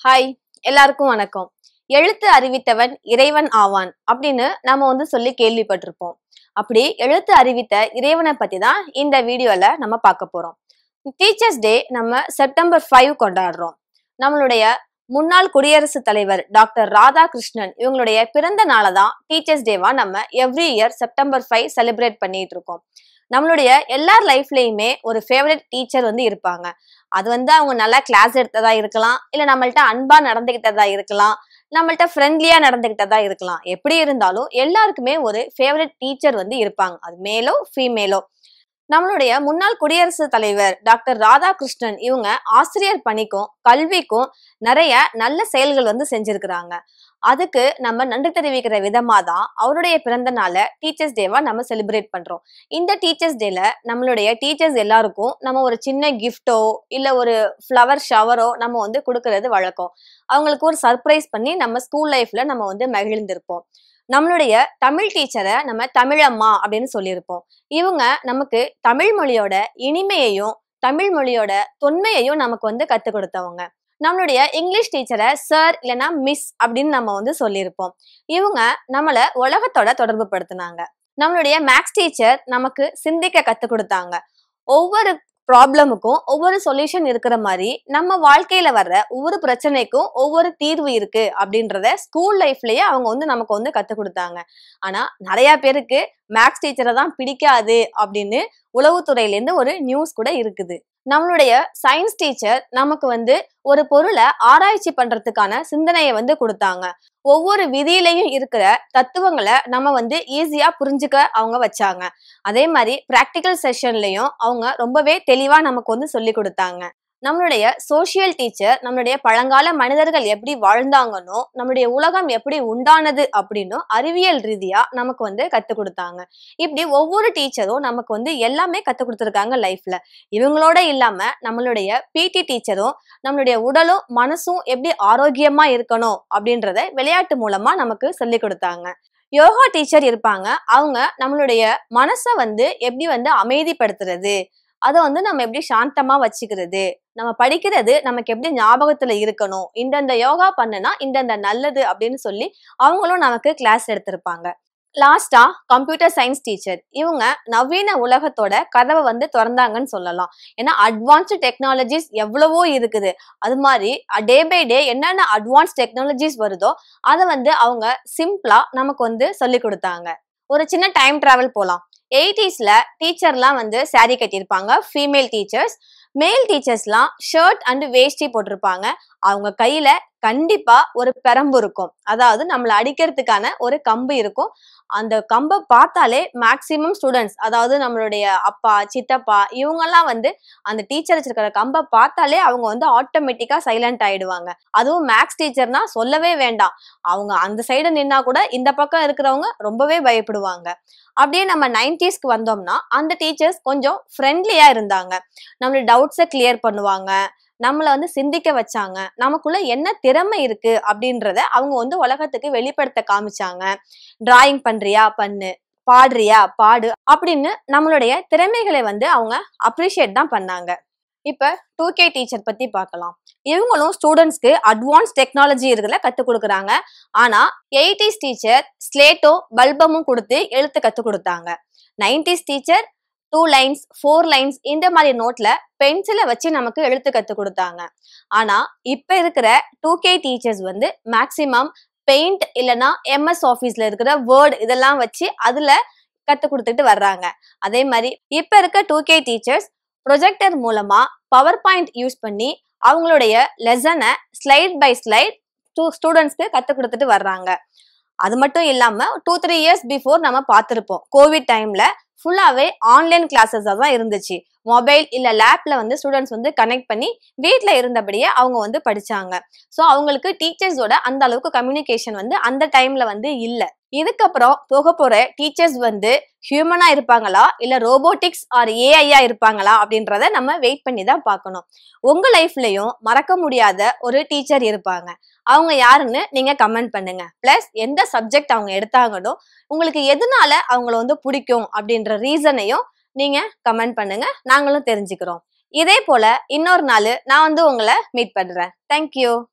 Hi, எல்லாருக்கும் வணக்கம். எழுத்து அறிவித்தவன் இறைவன் ஆவான் அப்படின்னு நம்ம சொல்லி கேள்விப்பட்டிருப்போம். அப்படி எழுத்து அறிவித்த இறைவனை பத்தி தான் இந்த வீடியோல நம்ம பார்க்க போறோம். டீச்சர்ஸ் டே நம்ம செப்டம்பர் 5 கொண்டாடுறோம். நம்மளுடைய முன்னாள் குடியரசுத் தலைவர் டாக்டர் ராதாகிருஷ்ணன் இவங்களுடைய பிறந்த நாளை தான் டீச்சர்ஸ் டேவா நம்ம எவ்ரி இயர் செப்டம்பர் 5 செலிப்ரேட் பண்ணிட்டு இருக்கோம். நம்மளுடைய எல்லார் லைஃப்லயுமே ஒரு ஃபேவரட் டீச்சர் இருப்பாங்க. அது அவங்க நல்லா கிளாஸ் எடுத்ததா இருக்கலாம், இல்ல நம்மள்ட்ட அன்பா நடந்துகிட்டதா இருக்கலாம், நம்மள்ட்ட ஃப்ரெண்ட்லியா நடந்துகிட்டதா இருக்கலாம். எப்படி இருந்தாலும் எல்லாருக்குமே ஒரு ஃபேவரட் டீச்சர் இருப்பாங்க. அது மேலோ ஃபீமேலோ. நம்மளுடைய முன்னாள் குடியரசுத் தலைவர் டாக்டர் ராதாகிருஷ்ணன் இவங்க ஆசிரியர் பணிக்கும் கல்விக்கும் நிறைய நல்ல செயல்கள் செஞ்சிருக்கிறாங்க. அதுக்கு நம்ம நன்றி தெரிவிக்கிற விதமா தான் அவருடைய பிறந்த நாளை டீச்சர்ஸ் டேவா நம்ம செலிப்ரேட் பண்றோம். இந்த டீச்சர்ஸ் டேல நம்மளுடைய டீச்சர்ஸ் எல்லாருக்கும் நம்ம ஒரு சின்ன கிஃப்டோ இல்ல ஒரு ஃப்ளவர் ஷவரோ நம்ம கொடுக்கறது வழக்கம். அவங்களுக்கு ஒரு சர்ப்ரைஸ் பண்ணி நம்ம ஸ்கூல் லைஃப்ல நம்ம மகிழ்ந்திருப்போம். நம்மளுடைய தமிழ் டீச்சரை நம்ம தமிழம்மா அப்படின்னு சொல்லியிருப்போம். இவங்க நமக்கு தமிழ் மொழியோட இனிமையையும் தமிழ் மொழியோட தொன்மையையும் நமக்கு கத்துக் கொடுத்தவங்க. நம்மளுடைய இங்கிலீஷ் டீச்சரை சார் இல்லைன்னா மிஸ் அப்படின்னு நம்ம சொல்லியிருப்போம். இவங்க நம்மள உலகத்தோட தொடர்பு படுத்தினாங்க. நம்மளுடைய மேக்ஸ் டீச்சர் நமக்கு சிந்திக்க கத்துக் கொடுத்தாங்க. ஒவ்வொரு ப்ராப்ளமுக்கும் ஒவ்வொரு சொல்யூஷன் இருக்கிற மாதிரி நம்ம வாழ்க்கையில வர்ற ஒவ்வொரு பிரச்சனைக்கும் ஒவ்வொரு தீர்வு இருக்கு அப்படின்றத ஸ்கூல் லைஃப்லயே அவங்க நமக்கு கத்துக் கொடுத்தாங்க. ஆனா நிறைய பேருக்கு மேக்ஸ் டீச்சரை தான் பிடிக்காது அப்படின்னு உளவுத்துறையில இருந்து ஒரு நியூஸ் கூட இருக்குது. நம்மளுடைய சயின்ஸ் டீச்சர் நமக்கு ஒரு பொருளை ஆராய்ச்சி பண்றதுக்கான சிந்தனையை கொடுத்தாங்க. ஒவ்வொரு விதியிலையும் இருக்கிற தத்துவங்களை நம்ம ஈஸியா புரிஞ்சுக்க அவங்க வச்சாங்க. அதே மாதிரி பிராக்டிக்கல் செஷன்லயும் அவங்க ரொம்பவே தெளிவா நமக்கு சொல்லி கொடுத்தாங்க. நம்மளுடைய சோசியல் டீச்சர் நம்மளுடைய பழங்கால மனிதர்கள் எப்படி வாழ்ந்தாங்கன்னோ நம்மளுடைய உலகம் எப்படி உண்டானது அப்படின்னு அறிவியல் ரீதியா நமக்கு கத்துக் கொடுத்தாங்க. இப்படி ஒவ்வொரு டீச்சரும் நமக்கு எல்லாமே கத்துக் கொடுத்துருக்காங்க லைஃப்ல. இவங்களோட இல்லாம நம்மளுடைய பிடி டீச்சரும் நம்மளுடைய உடலும் மனசும் எப்படி ஆரோக்கியமா இருக்கணும் அப்படின்றத விளையாட்டு மூலமா நமக்கு சொல்லி கொடுத்தாங்க. யோகா டீச்சர் இருப்பாங்க. அவங்க நம்மளுடைய மனசை எப்படி அமைதிப்படுத்துறது, அதை நம்ம எப்படி சாந்தமா வச்சுக்கிறது, நம்ம படிக்கிறது நமக்கு எப்படி ஞாபகத்துல இருக்கணும், இந்தந்த யோகா பண்ணுனா இந்தந்த நல்லது அப்படின்னு சொல்லி அவங்களும் நமக்கு கிளாஸ் எடுத்திருப்பாங்க. லாஸ்டா கம்ப்யூட்டர் சயின்ஸ் டீச்சர் இவங்க நவீன உலகத்தோட கதவை திறந்தாங்கன்னு சொல்லலாம். ஏன்னா அட்வான்ஸ்டு டெக்னாலஜிஸ் எவ்வளவோ இருக்குது. அது மாதிரி டே பை டே என்னென்ன அட்வான்ஸ் டெக்னாலஜிஸ் வருதோ அதை அவங்க சிம்பிளா நமக்கு சொல்லி கொடுத்தாங்க. ஒரு சின்ன டைம் டிராவல் போலாம். 80ஸ்ல டீச்சர்லாம் சாரி கட்டியிருப்பாங்க, ஃபீமேல் டீச்சர்ஸ். மேல் டீச்சர்ஸ்லாம் ஷர்ட் அண்ட் வேஷ்டி போட்டிருப்பாங்க. அவங்க கையில கண்டிப்பா ஒரு பெரம்பு இருக்கும், அதாவது நம்மளை அடிக்கிறதுக்கான ஒரு கம்பு இருக்கும். அந்த கம்பை பார்த்தாலே மேக்சிமம் ஸ்டூடெண்ட்ஸ், அதாவது நம்மளுடைய அப்பா சித்தப்பா இவங்கெல்லாம் அந்த டீச்சர் வச்சிருக்கிற கம்பை பார்த்தாலே அவங்க ஆட்டோமேட்டிக்கா சைலண்ட் ஆயிடுவாங்க. அதுவும் மேக்ஸ் டீச்சர்னா சொல்லவே வேண்டாம். அவங்க அந்த சைடு நின்னா கூட இந்த பக்கம் இருக்கிறவங்க ரொம்பவே பயப்படுவாங்க. அப்படியே நம்ம 90ஸ்க்கு வந்தோம்னா அந்த டீச்சர்ஸ் கொஞ்சம் ஃப்ரெண்ட்லியா இருந்தாங்க. நம்மளோட டவுட்ஸை கிளியர் பண்ணுவாங்க, நம்மளை சிந்திக்க வச்சாங்க, நமக்குள்ள என்ன திறமை இருக்கு அப்படின்றத அவங்க உலகத்துக்கு வெளிப்படுத்த காமிச்சாங்க. டிராயிங் பண்றியா பண்ணு, பாடுறியா பாடு அப்படின்னு நம்மளுடைய திறமைகளை அவங்க அப்ரிஷியேட் தான் பண்ணாங்க. இப்ப 2K டீச்சர் பத்தி பார்க்கலாம். இவங்களும் ஸ்டூடெண்ட்ஸ்க்கு அட்வான்ஸ் டெக்னாலஜி இருக்குல்ல கத்துக் கொடுக்குறாங்க. ஆனா 80s டீச்சர் ஸ்லேட்டோ பல்பமும் கொடுத்து எழுத்து கத்துக் கொடுத்தாங்க. 90s டீச்சர் 2 லைன்ஸ் 4 லைன்ஸ் இந்த மாதிரி நோட்ல பென்சிலை வச்சு நமக்கு எழுத்து கத்துக் கொடுத்தாங்க. ஆனா இப்ப இருக்கிற 2K டீச்சர்ஸ் மேக்சிமம் பெயிண்ட் இல்லைன்னா MS ஆஃபீஸ்ல இருக்கிற வேர்ட் இதெல்லாம் வச்சு அதுல கத்துக் கொடுத்துட்டு வர்றாங்க. அதே மாதிரி இப்ப இருக்க 2K டீச்சர்ஸ் ப்ரொஜெக்டர் மூலமா பவர் பாயிண்ட் யூஸ் பண்ணி அவங்களுடைய லெசனை ஸ்லைட் பை ஸ்லைட் ஸ்டூடெண்ட்ஸ்க்கு கத்துக் கொடுத்துட்டு வர்றாங்க. அது மட்டும் இல்லாம 2-3 இயர்ஸ் பிஃபோர் நம்ம பார்த்திருப்போம், கோவிட் டைம்ல ஃபுல்லாவே ஆன்லைன் கிளாஸஸா தான் இருந்துச்சு. மொபைல் இல்ல லேப்ல ஸ்டூடெண்ட்ஸ் கனெக்ட் பண்ணி வீட்டுல இருந்தபடியே அவங்க படிச்சாங்க. ஸோ அவங்களுக்கு டீச்சர்ஸோட அந்த அளவுக்கு கம்யூனிகேஷன் அந்த டைம்ல இல்ல. இதுக்கப்புறம் போக போற டீச்சர்ஸ் ஹியூமனா இருப்பாங்களா இல்ல ரோபோட்டிக்ஸ் ஆர் ஏஐயா இருப்பாங்களா அப்படின்றத நம்ம வெயிட் பண்ணி தான் பார்க்கணும். உங்க லைஃப்லயும் மறக்க முடியாத ஒரு டீச்சர் இருப்பாங்க. அவங்க யாருன்னு நீங்க கமெண்ட் பண்ணுங்க. பிளஸ் எந்த சப்ஜெக்ட் அவங்க எடுத்தாங்கன்னோ உங்களுக்கு எதனால அவங்கள பிடிக்கும் அப்படின்ற ரீசனையும் நீங்க கமெண்ட் பண்ணுங்க, நாங்களும் தெரிஞ்சுக்கிறோம். இதே போல இன்னொரு நாள் நான் உங்களை மீட் பண்றேன். தேங்க்யூ.